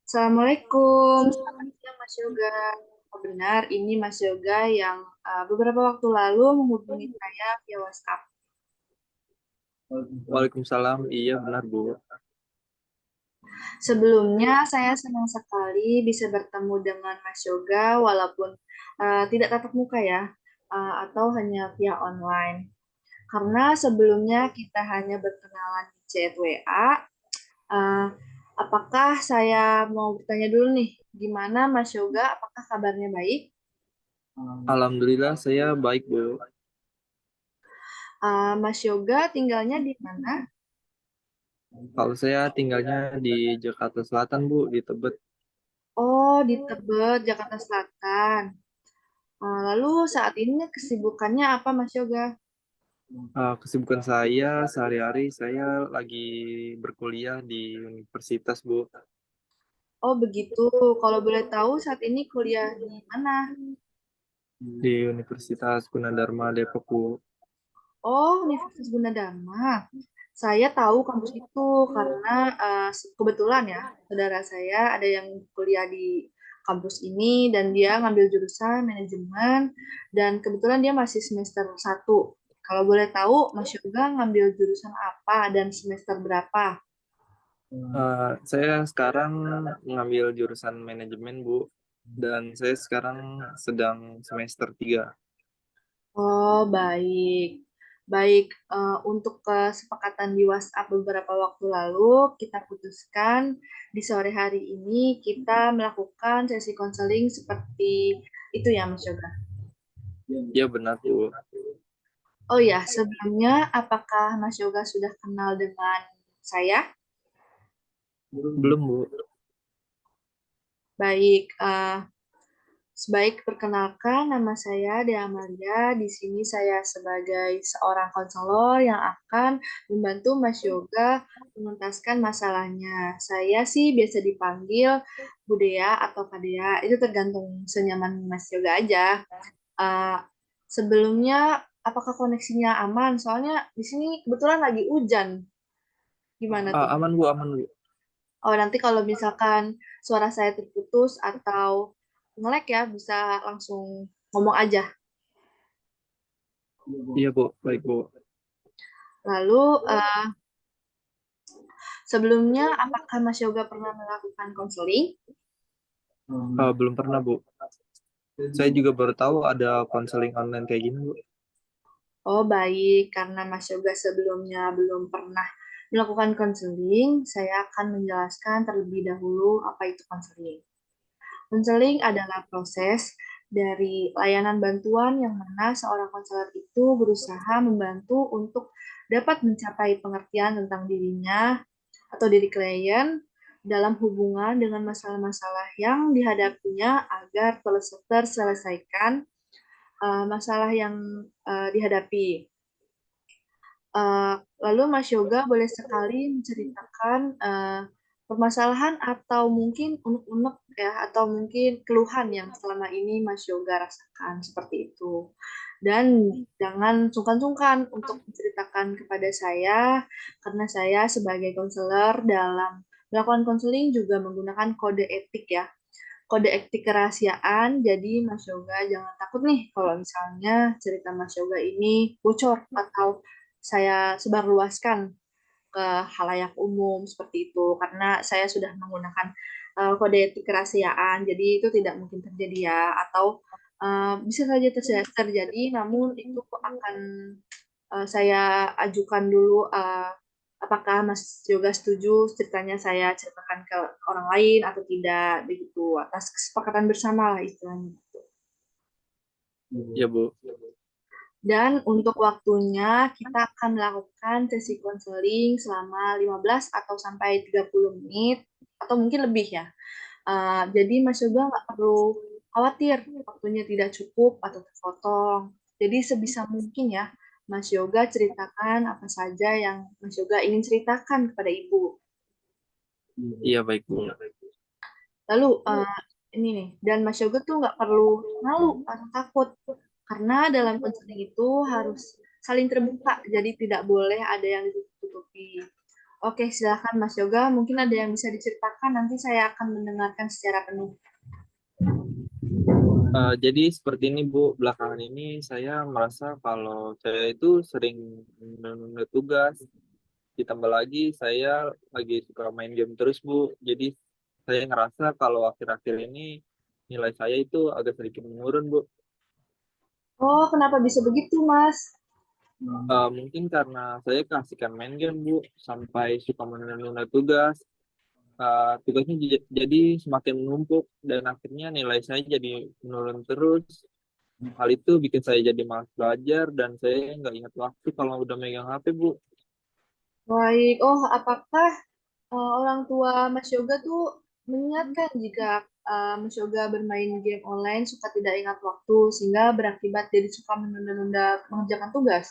Assalamualaikum, selamat siang Mas Yoga. Oh, benar, ini Mas Yoga yang beberapa waktu lalu menghubungi saya via WhatsApp. Waalaikumsalam, iya benar Bu. Sebelumnya, saya senang sekali bisa bertemu dengan Mas Yoga, walaupun tidak tatap muka ya, atau hanya via online. Karena sebelumnya kita hanya berkenalan di chat WA. eh, apakah saya mau bertanya dulu nih, gimana Mas Yoga? Apakah kabarnya baik? Alhamdulillah saya baik Bu. Mas Yoga tinggalnya di mana? Kalau saya tinggalnya di Jakarta Selatan Bu, di Tebet. Oh, di Tebet, Jakarta Selatan. Lalu saat ini kesibukannya apa, Mas Yoga? Kesibukan saya sehari-hari saya lagi berkuliah di universitas Bu, Oh, begitu. Kalau boleh tahu saat ini kuliah di mana? di Universitas Gunadarma Depok Bu. Oh, Universitas Gunadarma. Saya tahu kampus itu karena kebetulan ya, saudara saya ada yang kuliah di kampus ini dan dia ngambil jurusan manajemen dan kebetulan dia masih semester 1. Kalau boleh tahu, Mas Yoga ngambil jurusan apa dan semester berapa? Saya sekarang mengambil jurusan manajemen Bu, dan saya sekarang sedang semester 3. Oh, baik. Baik, untuk kesepakatan di WhatsApp beberapa waktu lalu, kita putuskan di sore hari ini kita melakukan sesi konseling seperti itu ya, Mas Yoga. Iya benar Bu. Oh ya, sebelumnya apakah Mas Yoga sudah kenal dengan saya? Belum Bu. Baik, sebaik perkenalkan, nama saya Dea Amalia. Di sini saya sebagai seorang konselor yang akan membantu Mas Yoga menuntaskan masalahnya. Saya sih biasa dipanggil Bu Dea atau Kak Dea, itu tergantung senyaman Mas Yoga aja. Uh, Sebelumnya, apakah koneksinya aman? Soalnya di sini kebetulan lagi hujan. Gimana tuh? Aman Bu, aman Bu. Oh, nanti kalau misalkan suara saya terputus atau nge-lag ya, bisa langsung ngomong aja. Iya Bu, baik Bu. Lalu, sebelumnya, apakah Mas Yoga pernah melakukan konseling? Belum pernah Bu. Saya juga baru tahu ada konseling online kayak gini Bu. Oh, baik. Karena Mas Yoga sebelumnya belum pernah melakukan konseling, saya akan menjelaskan terlebih dahulu apa itu konseling. Konseling adalah proses dari layanan bantuan yang mana seorang konselor itu berusaha membantu untuk dapat mencapai pengertian tentang dirinya atau diri klien dalam hubungan dengan masalah-masalah yang dihadapinya agar terselesaikan masalah yang dihadapi. Lalu Mas Yoga boleh sekali menceritakan permasalahan atau mungkin unek-unek ya, atau mungkin keluhan yang selama ini Mas Yoga rasakan seperti itu. Dan jangan sungkan-sungkan untuk menceritakan kepada saya, karena saya sebagai konselor dalam melakukan konseling juga menggunakan kode etik ya. Kode etik kerahasiaan, jadi Mas Yoga jangan takut nih kalau misalnya cerita Mas Yoga ini bocor atau saya sebarluaskan ke halayak umum seperti itu karena saya sudah menggunakan kode etik kerahasiaan jadi itu tidak mungkin terjadi ya atau bisa saja terjadi namun itu akan saya ajukan dulu apakah Mas Yoga setuju ceritanya saya ceritakan ke orang lain atau tidak begitu atas kesepakatan bersama lah istilahnya. Ya Bu. Dan untuk waktunya kita akan melakukan sesi konseling selama 15 atau sampai 30 menit atau mungkin lebih ya. Jadi Mas Yoga nggak perlu khawatir waktunya tidak cukup atau terpotong. Jadi sebisa mungkin ya Mas Yoga ceritakan apa saja yang Mas Yoga ingin ceritakan kepada Ibu. Iya baik Bu. Lalu ini nih, dan Mas Yoga tuh nggak perlu malu atau takut karena dalam konseling itu harus saling terbuka, jadi tidak boleh ada yang ditutupi. Oke, silakan Mas Yoga. Mungkin ada yang bisa diceritakan, nanti saya akan mendengarkan secara penuh. Jadi seperti ini Bu, belakangan ini saya merasa kalau saya itu sering menunda tugas, ditambah lagi saya lagi suka main game terus Bu. Jadi saya ngerasa kalau akhir-akhir ini nilai saya itu agak sedikit menurun Bu. Oh, kenapa bisa begitu, Mas? Mungkin karena saya keasikan main game Bu, sampai suka menunda tugas. Tugasnya jadi semakin menumpuk dan akhirnya nilai saya jadi menurun terus. Hal itu bikin saya jadi malas belajar dan saya nggak ingat waktu kalau udah megang HP, Bu. Baik. Oh, apakah orang tua Mas Yoga tuh mengingatkan jika Mas Yoga bermain game online suka tidak ingat waktu sehingga berakibat jadi suka menunda-nunda mengerjakan tugas?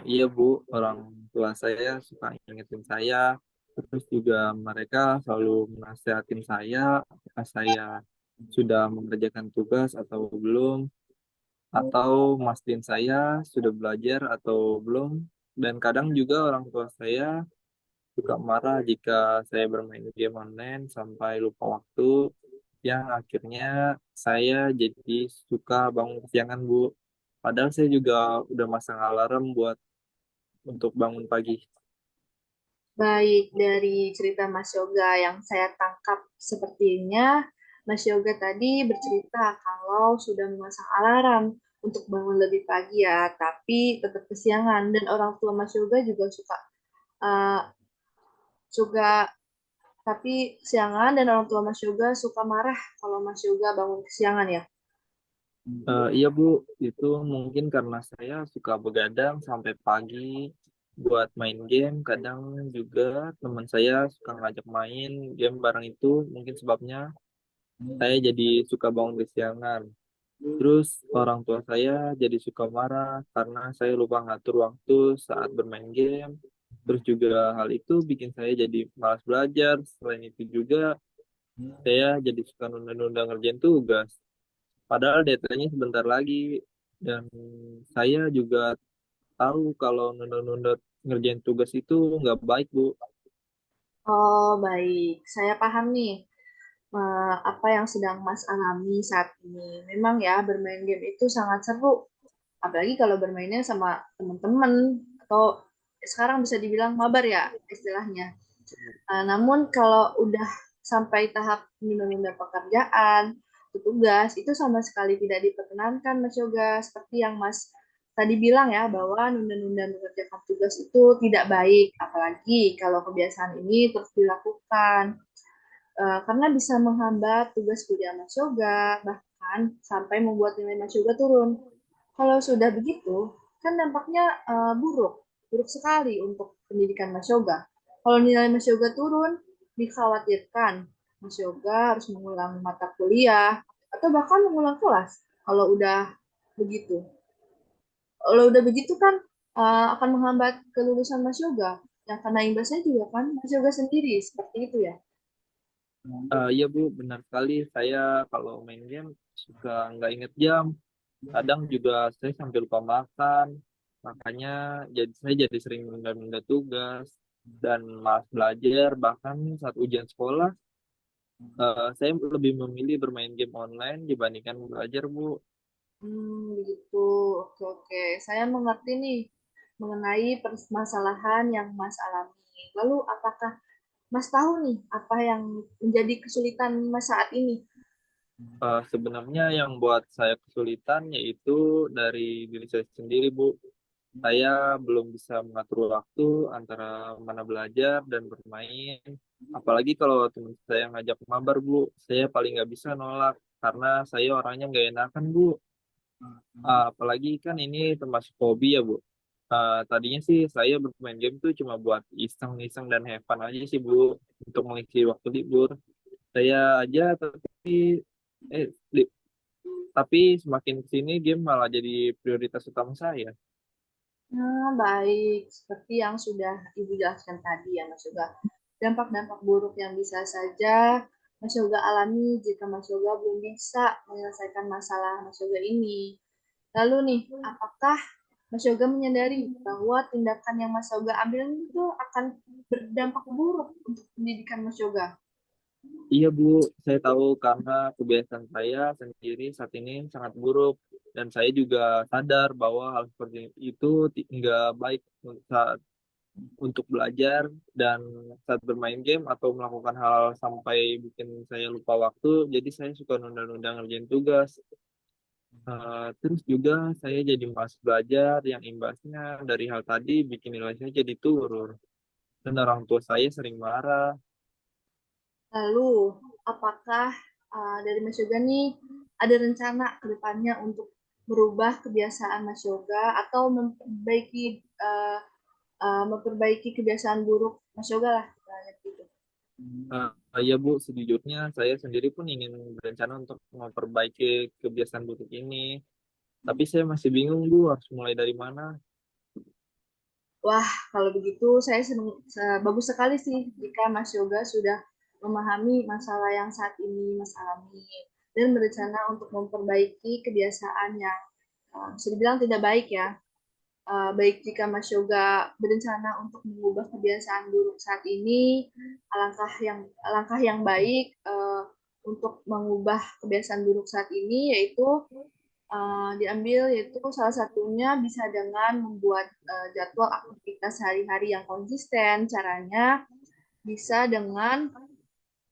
Iya, Bu, orang tua saya suka ingetin saya, terus juga mereka selalu menasihatin saya apakah saya sudah mengerjakan tugas atau belum, atau mastiin saya sudah belajar atau belum. Dan kadang juga orang tua saya suka marah jika saya bermain game online sampai lupa waktu, yang akhirnya saya jadi suka bangun kesiangan, Bu. Padahal saya juga udah masang alarm buat untuk bangun pagi. Baik, dari cerita Mas Yoga yang saya tangkap sepertinya, Mas Yoga tadi bercerita kalau sudah memasang alarm untuk bangun lebih pagi ya, tapi tetap kesiangan. Dan orang tua Mas Yoga juga uh, suka tapi kesiangan dan orang tua Mas Yoga suka marah kalau Mas Yoga bangun kesiangan ya. Iya, Bu, itu mungkin karena saya suka begadang sampai pagi buat main game. Kadang juga teman saya suka ngajak main game bareng itu, mungkin sebabnya saya jadi suka bangun kesiangan. Terus orang tua saya jadi suka marah karena saya lupa ngatur waktu saat bermain game. Terus juga hal itu bikin saya jadi malas belajar. Selain itu juga saya jadi suka nunda-nunda ngerjain tugas. Padahal deadline-nya sebentar lagi. Dan saya juga tahu kalau nunda-nunda ngerjain tugas itu nggak baik, Bu. Oh, baik. Saya paham nih apa yang sedang Mas alami saat ini. Memang ya, bermain game itu sangat seru. Apalagi kalau bermainnya sama teman-teman atau sekarang bisa dibilang mabar ya istilahnya. Namun kalau udah sampai tahap menunda pekerjaan, tugas, itu sama sekali tidak diperkenankan Mas Yoga. Seperti yang Mas tadi bilang ya, bahwa nunda-nunda mengerjakan tugas itu tidak baik. Apalagi kalau kebiasaan ini terus dilakukan. Karena bisa menghambat tugas kuliah Mas Yoga, bahkan sampai membuat nilai Mas Yoga turun. Kalau sudah begitu, kan dampaknya buruk, buruk sekali untuk pendidikan Mas Yoga. Kalau nilai Mas Yoga turun, dikhawatirkan Mas Yoga harus mengulang mata kuliah atau bahkan mengulang kelas. Kalau udah begitu, kalau udah begitu kan akan menghambat kelulusan Mas Yoga. Yang kena imbasnya juga kan Mas Yoga sendiri, seperti itu ya. Iya, Bu, benar sekali. Saya kalau main game suka nggak inget jam. Kadang juga saya sampai lupa makan. Makanya saya jadi sering menunda-nunda tugas dan malas belajar. Bahkan saat ujian sekolah, saya lebih memilih bermain game online dibandingkan belajar, Bu. Begitu. Oke, oke. Saya mengerti nih mengenai permasalahan yang Mas alami. Lalu, apakah Mas tahu nih apa yang menjadi kesulitan Mas saat ini? Sebenarnya yang buat saya kesulitan yaitu dari diri saya sendiri, Bu. Saya belum bisa mengatur waktu antara mana belajar dan bermain. Apalagi kalau teman saya ngajak mabar, Bu. Saya paling nggak bisa nolak karena saya orangnya nggak enakan, Bu. Apalagi kan ini termasuk hobi ya, Bu. Tadinya sih saya bermain game tuh cuma buat iseng-iseng dan have fun aja sih, Bu. Untuk mengisi waktu libur. Saya aja eh, li- tapi semakin kesini game malah jadi prioritas utama saya. Nah, baik. Seperti yang sudah Ibu jelaskan tadi ya, Mas Yoga. Dampak-dampak buruk yang bisa saja Mas Yoga alami jika Mas Yoga belum bisa menyelesaikan masalah Mas Yoga ini. Lalu nih, apakah Mas Yoga menyadari bahwa tindakan yang Mas Yoga ambil itu akan berdampak buruk untuk pendidikan Mas Yoga. Iya Bu, saya tahu karena kebiasaan saya sendiri saat ini sangat buruk dan saya juga sadar bahwa hal seperti itu nggak baik saat untuk belajar dan saat bermain game atau melakukan hal sampai bikin saya lupa waktu. Jadi saya suka nunda-nunda ngerjain tugas. Terus juga saya jadi malas belajar yang imbasnya dari hal tadi bikin nilai saya jadi turun. Dan orang tua saya sering marah. Lalu, apakah dari Mas Yoga nih ada rencana ke depannya untuk merubah kebiasaan Mas Yoga atau uh, memperbaiki kebiasaan buruk Mas Yoga lah, kayak gitu. Ya Bu, sejujurnya saya sendiri pun ingin berencana untuk memperbaiki kebiasaan buruk ini. Tapi saya masih bingung Bu, harus mulai dari mana. Wah, kalau begitu saya senang, bagus sekali sih jika Mas Yoga sudah memahami masalah yang saat ini Mas alami dan berencana untuk memperbaiki kebiasaan yang bisa dibilang tidak baik ya. Baik jika Mas Yoga berencana untuk mengubah kebiasaan buruk saat ini, langkah yang baik untuk mengubah kebiasaan buruk saat ini yaitu diambil yaitu salah satunya bisa dengan membuat jadwal aktivitas sehari-hari yang konsisten. Caranya bisa dengan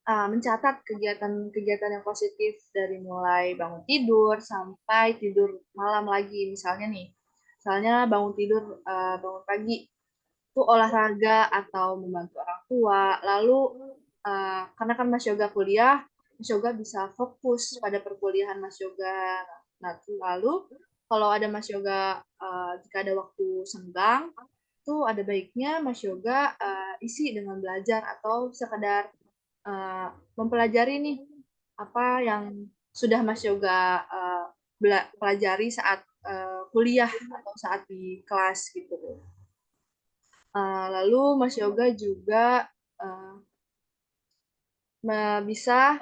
mencatat kegiatan-kegiatan yang positif dari mulai bangun tidur sampai tidur malam lagi. Misalnya bangun tidur, bangun pagi itu olahraga atau membantu orang tua. Lalu karena kan Mas Yoga kuliah, Mas Yoga bisa fokus pada perkuliahan Mas Yoga. Nah, lalu kalau ada Mas Yoga, jika ada waktu senggang, itu ada baiknya Mas Yoga isi dengan belajar atau sekedar uh, mempelajari nih apa yang sudah Mas Yoga pelajari saat kuliah atau saat di kelas gitu. Lalu Mas Yoga juga uh, bisa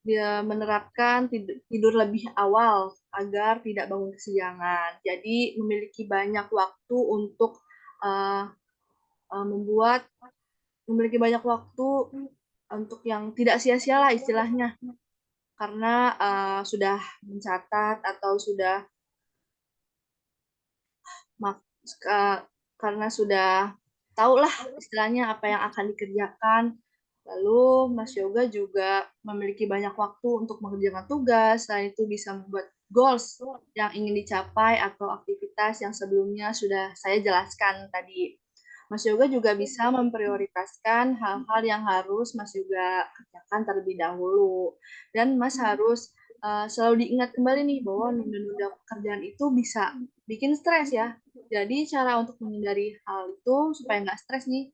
dia menerapkan tidur lebih awal agar tidak bangun kesiangan. Jadi memiliki banyak waktu untuk uh, membuat memiliki banyak waktu untuk yang tidak sia-sia lah istilahnya karena sudah mencatat atau sudah mak karena sudah tahulah istilahnya apa yang akan dikerjakan. Lalu Mas Yoga juga memiliki banyak waktu untuk mengerjakan tugas, selain itu bisa membuat goals yang ingin dicapai atau aktivitas yang sebelumnya sudah saya jelaskan tadi. Mas Yoga juga bisa memprioritaskan hal-hal yang harus Mas Yoga kerjakan terlebih dahulu. Dan Mas harus selalu diingat kembali nih bahwa nunda-nunda pekerjaan itu bisa bikin stres ya. Jadi cara untuk menghindari hal itu supaya nggak stres nih,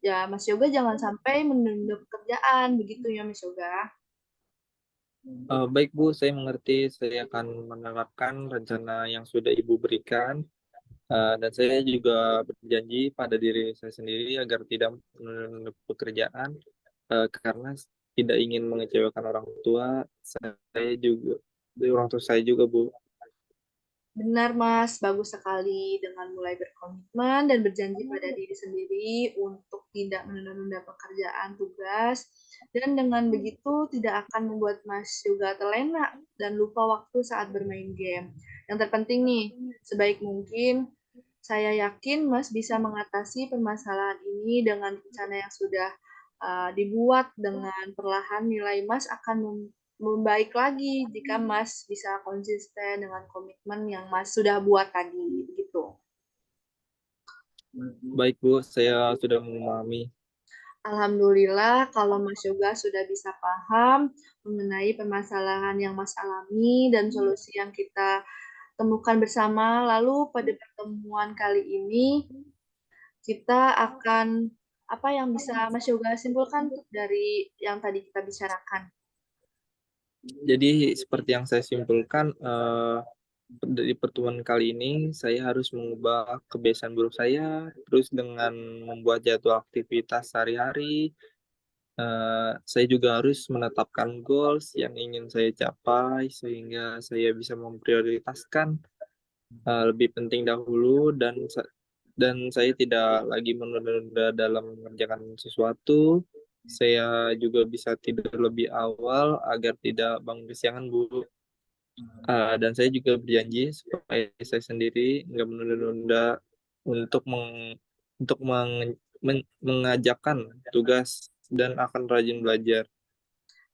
ya Mas Yoga jangan sampai menunda pekerjaan, begitu ya Mas Yoga. Baik Bu, saya mengerti. Saya akan menerapkan rencana yang sudah Ibu berikan. Dan saya juga berjanji pada diri saya sendiri agar tidak menunda pekerjaan karena tidak ingin mengecewakan orang tua. Saya juga, orang tua saya juga Bu. Benar Mas, bagus sekali dengan mulai berkomitmen dan berjanji pada diri sendiri untuk tidak menunda-nunda pekerjaan tugas. Dan dengan begitu tidak akan membuat Mas Yoga terlena dan lupa waktu saat bermain game. Yang terpenting nih, sebaik mungkin saya yakin Mas bisa mengatasi permasalahan ini dengan rencana yang sudah dibuat dengan perlahan nilai Mas akan membaik lagi jika Mas bisa konsisten dengan komitmen yang Mas sudah buat tadi, begitu. Baik Bu, saya sudah memahami. Alhamdulillah kalau Mas Yoga sudah bisa paham mengenai permasalahan yang Mas alami dan solusi yang kita temukan bersama. Lalu pada pertemuan kali ini kita akan apa yang bisa Mas Yoga simpulkan dari yang tadi kita bicarakan? Jadi seperti yang saya simpulkan, dari pertemuan kali ini saya harus mengubah kebiasaan buruk saya, terus dengan membuat jadwal aktivitas sehari-hari. Saya juga harus menetapkan goals yang ingin saya capai sehingga saya bisa memprioritaskan lebih penting dahulu dan saya tidak lagi menunda-nunda dalam mengerjakan sesuatu. Saya juga bisa tidur lebih awal agar tidak bangun kesiangan, Bu. Dan saya juga berjanji supaya saya sendiri nggak menunda-nunda untuk mengajarkan tugas dan akan rajin belajar.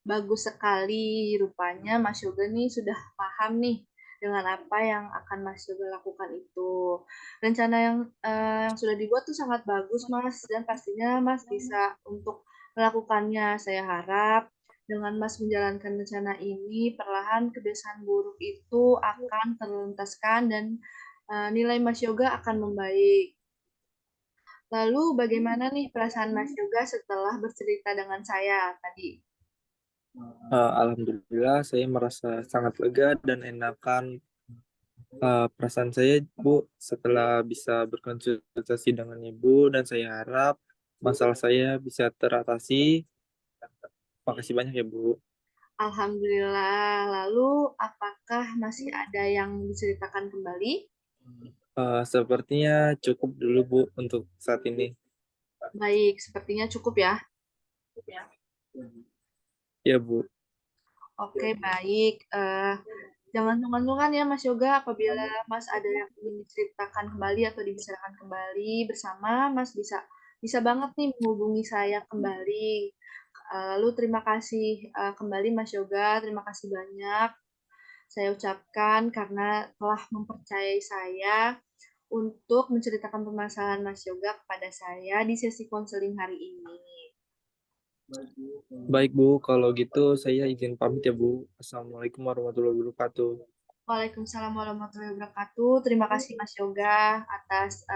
Bagus sekali, rupanya Mas Yoga nih sudah paham nih dengan apa yang akan Mas Yoga lakukan itu. Rencana yang sudah dibuat tuh sangat bagus, Mas, dan pastinya Mas bisa untuk melakukannya. Saya harap dengan Mas menjalankan rencana ini, perlahan kebiasaan buruk itu akan terlentaskan dan nilai Mas Yoga akan membaik. Lalu bagaimana nih perasaan Mas Yoga setelah bercerita dengan saya tadi? Alhamdulillah saya merasa sangat lega dan enakan. Perasaan saya, Bu, setelah bisa berkonsultasi dengan Ibu dan saya harap masalah saya bisa teratasi. Makasih banyak ya, Bu. Alhamdulillah. Lalu, apakah masih ada yang diceritakan kembali? Sepertinya cukup dulu, Bu, untuk saat ini. Baik, sepertinya cukup ya. Ya, Bu. Oke, baik. Jangan sungkan-sungkan ya, Mas Yoga, apabila Mas ada yang ingin diceritakan kembali atau dibicarakan kembali bersama, Mas bisa bisa banget nih menghubungi saya kembali. Lalu terima kasih kembali Mas Yoga, terima kasih banyak saya ucapkan karena telah mempercayai saya untuk menceritakan permasalahan Mas Yoga kepada saya di sesi konseling hari ini. Baik, Bu. Kalau gitu saya izin pamit ya, Bu. Assalamualaikum warahmatullahi wabarakatuh. Waalaikumsalam warahmatullahi wabarakatuh. Terima kasih Mas Yoga atas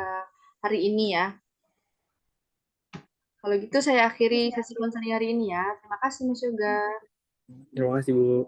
hari ini ya. Kalau gitu saya akhiri sesi konseling hari ini ya. Terima kasih Mas Yoga. Terima kasih, Bu.